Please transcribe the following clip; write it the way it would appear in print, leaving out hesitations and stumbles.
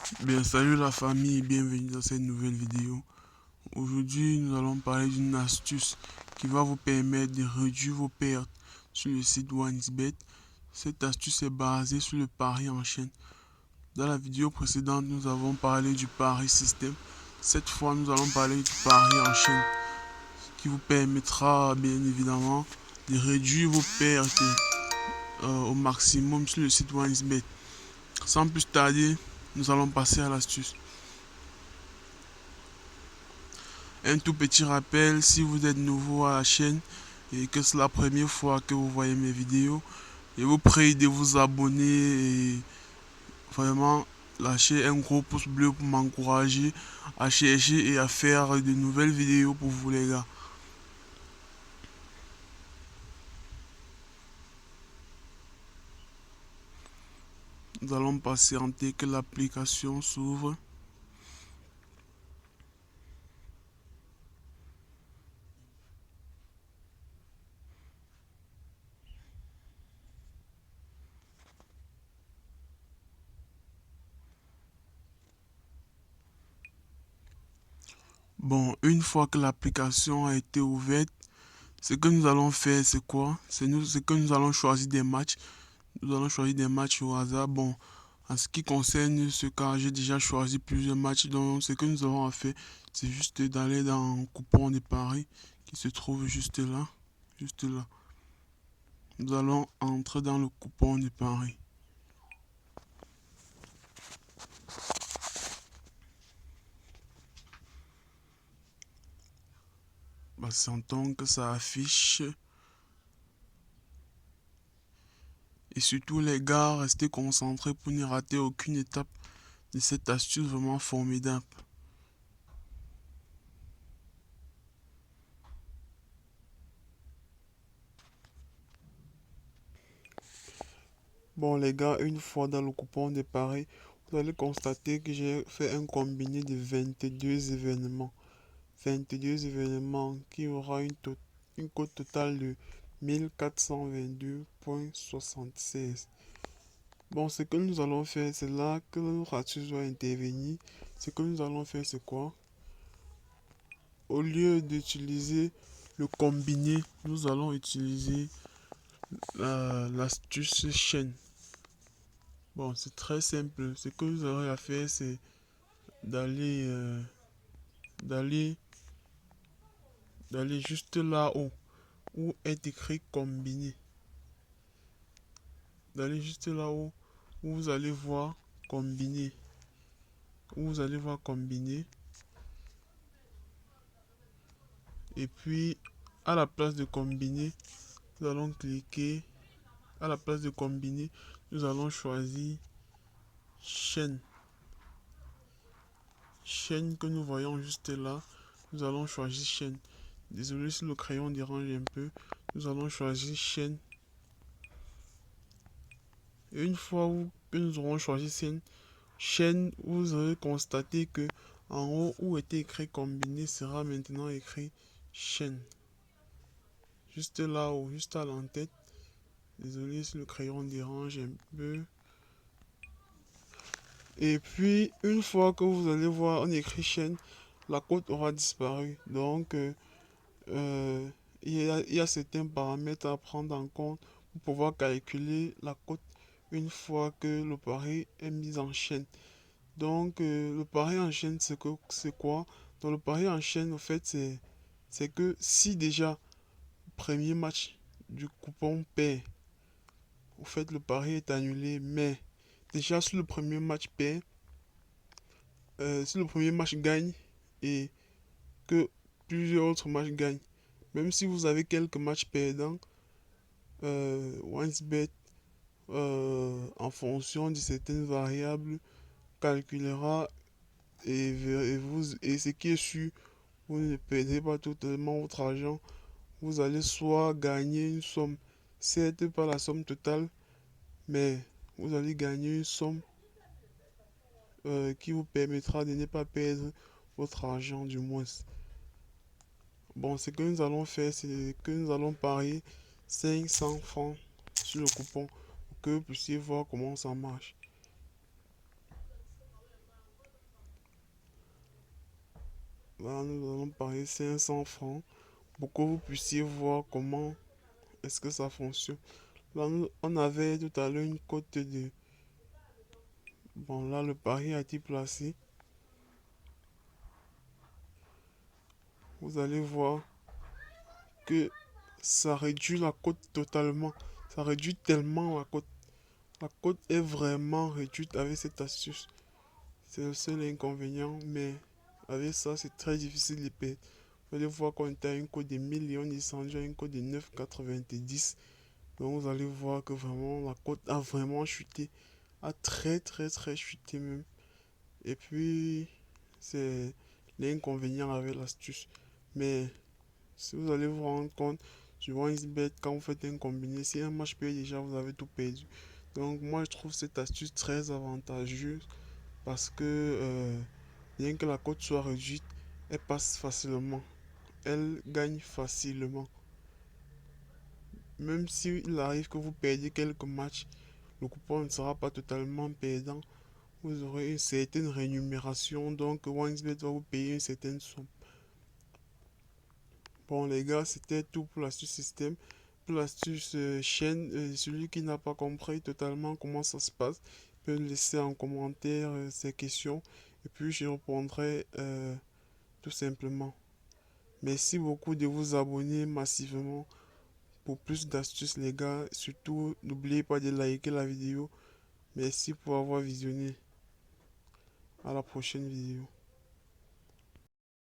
Bien, salut la famille et bienvenue dans cette nouvelle vidéo. Aujourd'hui, nous allons parler d'une astuce qui va vous permettre de réduire vos pertes sur le site OneXBet. Cette astuce est basée sur le pari en chaîne. Dans la vidéo précédente, nous avons parlé du pari système. Cette fois, nous allons parler du pari en chaîne qui vous permettra bien évidemment de réduire vos pertes au maximum sur le site OneXBet. Sans plus tarder, nous allons passer à l'astuce. Un tout petit rappel, si vous êtes nouveau à la chaîne et que c'est la première fois que vous voyez mes vidéos, je vous prie de vous abonner et vraiment lâcher un gros pouce bleu pour m'encourager à chercher et à faire de nouvelles vidéos pour vous les gars. Nous allons patienter que l'application s'ouvre. Bon, une fois que l'application a été ouverte, ce que nous allons faire, c'est quoi? C'est que nous allons choisir des matchs. Nous allons choisir des matchs au hasard. Bon, en ce qui concerne ce cas, j'ai déjà choisi plusieurs matchs. Donc, ce que nous avons à faire, c'est juste d'aller dans le coupon de paris qui se trouve juste là. Juste là. Nous allons entrer dans le coupon de paris. Sentons que ça affiche. Et surtout, les gars, restez concentrés pour ne rater aucune étape de cette astuce vraiment formidable. Bon les gars, une fois dans le coupon de paris, vous allez constater que j'ai fait un combiné de 22 événements. 22 événements qui aura une cote totale de 1422,76. Bon, ce que nous allons faire, c'est là que notre astuce doit intervenir. Ce que nous allons faire, c'est quoi? Au lieu d'utiliser le combiné, nous allons utiliser l'astuce chaîne. Bon, c'est très simple. Ce que vous aurez à faire, c'est d'aller d'aller d'aller juste là-haut où est écrit combiné. D'aller juste là-haut où vous allez voir combiner. Où vous allez voir combiner. Et puis, à la place de combiner, nous allons cliquer. À la place de combiner, nous allons choisir chaîne. Chaîne que nous voyons juste là. Nous allons choisir chaîne. Désolé si le crayon dérange un peu. Nous allons choisir chaîne. Et une fois que nous aurons choisi chaîne, vous aurez constaté que en haut où était écrit combiné sera maintenant écrit chaîne. Juste là-haut, juste à l'entête. Désolé si le crayon dérange un peu. Et puis, une fois que vous allez voir on écrit chaîne, la cote aura disparu. Donc, il y a certains paramètres à prendre en compte pour pouvoir calculer la cote une fois que le pari est mis en chaîne. Donc, le pari en chaîne, c'est quoi? Donc, le pari en chaîne, en fait, c'est que si déjà, premier match du coupon perd, au fait, le pari est annulé, mais déjà, si le premier match perd, si le premier match gagne et que plusieurs autres matchs gagnent, même si vous avez quelques matchs perdants, OneXBet, en fonction de certaines variables, calculera et ce qui est sûr, vous ne perdez pas totalement votre argent. Vous allez soit gagner une somme, certes pas la somme totale, mais vous allez gagner une somme qui vous permettra de ne pas perdre votre argent du moins. Bon, ce que nous allons faire, c'est que nous allons parier 500 francs sur le coupon pour que vous puissiez voir comment ça marche. Là, nous allons parier 500 francs pour que vous puissiez voir comment est-ce que ça fonctionne. Là, on avait tout à l'heure une cote de... Bon, là, le pari a été placé. Vous allez voir que ça réduit la cote totalement. Ça réduit tellement la cote. La cote est vraiment réduite avec cette astuce. C'est le seul inconvénient, mais avec ça, c'est très difficile de perdre. Vous allez voir qu'on est à une cote de 1000 et on est descendu à une cote de 9,90. Donc vous allez voir que vraiment la cote a vraiment chuté. A très très très chuté même. Et puis, c'est l'inconvénient avec l'astuce. Mais si vous allez vous rendre compte, sur OneXBet, quand vous faites un combiné, si un match paye déjà, vous avez tout perdu. Donc moi, je trouve cette astuce très avantageuse parce que bien que la cote soit réduite, elle passe facilement. Elle gagne facilement. Même s'il arrive que vous perdiez quelques matchs, le coupon ne sera pas totalement perdant. Vous aurez une certaine rémunération, donc OneXBet va vous payer une certaine somme. Bon les gars, c'était tout pour l'astuce système. Pour l'astuce chaîne, celui qui n'a pas compris totalement comment ça se passe peut laisser en commentaire ses questions et puis je répondrai tout simplement. Merci beaucoup de vous abonner massivement pour plus d'astuces les gars. Surtout, n'oubliez pas de liker la vidéo. Merci pour avoir visionné. À la prochaine vidéo.